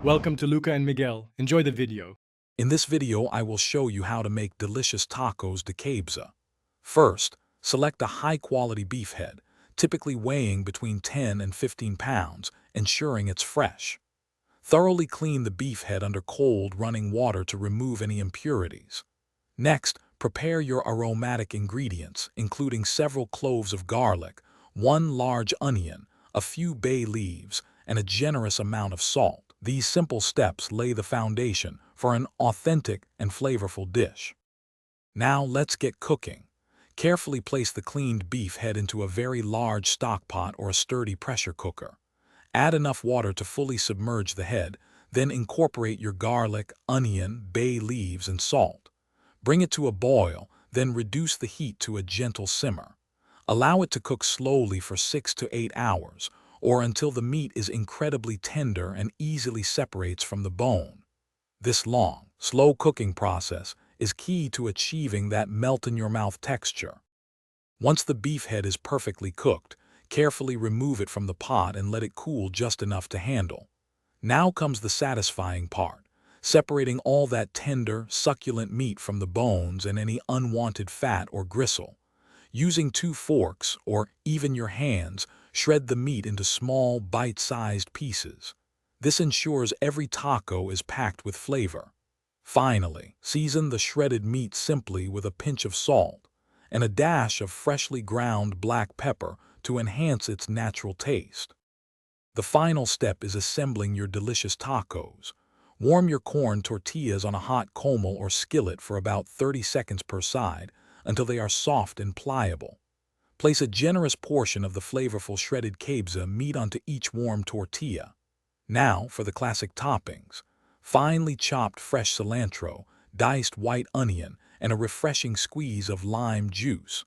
Welcome to Luca and Miguel. Enjoy the video. In this video, I will show you how to make delicious tacos de cabeza. First, select a high-quality beef head, typically weighing between 10 and 15 pounds, ensuring it's fresh. Thoroughly clean the beef head under cold, running water to remove any impurities. Next, prepare your aromatic ingredients, including several cloves of garlic, 1 large onion, a few bay leaves, and a generous amount of salt. These simple steps lay the foundation for an authentic and flavorful dish. Now let's get cooking. Carefully place the cleaned beef head into a very large stock pot or a sturdy pressure cooker. Add enough water to fully submerge the head, then incorporate your garlic, onion, bay leaves, and salt. Bring it to a boil, then reduce the heat to a gentle simmer. Allow it to cook slowly for 6 to 8 hours, or until the meat is incredibly tender and easily separates from the bone. This long, slow cooking process is key to achieving that melt-in-your-mouth texture. Once the beef head is perfectly cooked, carefully remove it from the pot and let it cool just enough to handle. Now comes the satisfying part, separating all that tender, succulent meat from the bones and any unwanted fat or gristle. Using 2 forks, or even your hands, shred the meat into small, bite-sized pieces. This ensures every taco is packed with flavor. Finally, season the shredded meat simply with a pinch of salt and a dash of freshly ground black pepper to enhance its natural taste. The final step is assembling your delicious tacos. Warm your corn tortillas on a hot comal or skillet for about 30 seconds per side until they are soft and pliable. Place a generous portion of the flavorful shredded cabeza meat onto each warm tortilla. Now for the classic toppings: finely chopped fresh cilantro, diced white onion, and a refreshing squeeze of lime juice.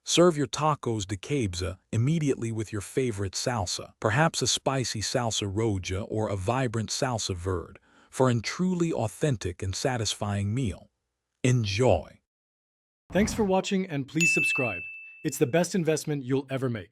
Serve your tacos de cabeza immediately with your favorite salsa, perhaps a spicy salsa roja or a vibrant salsa verde, for a truly authentic and satisfying meal. Enjoy! Thanks for watching and please subscribe. It's the best investment you'll ever make.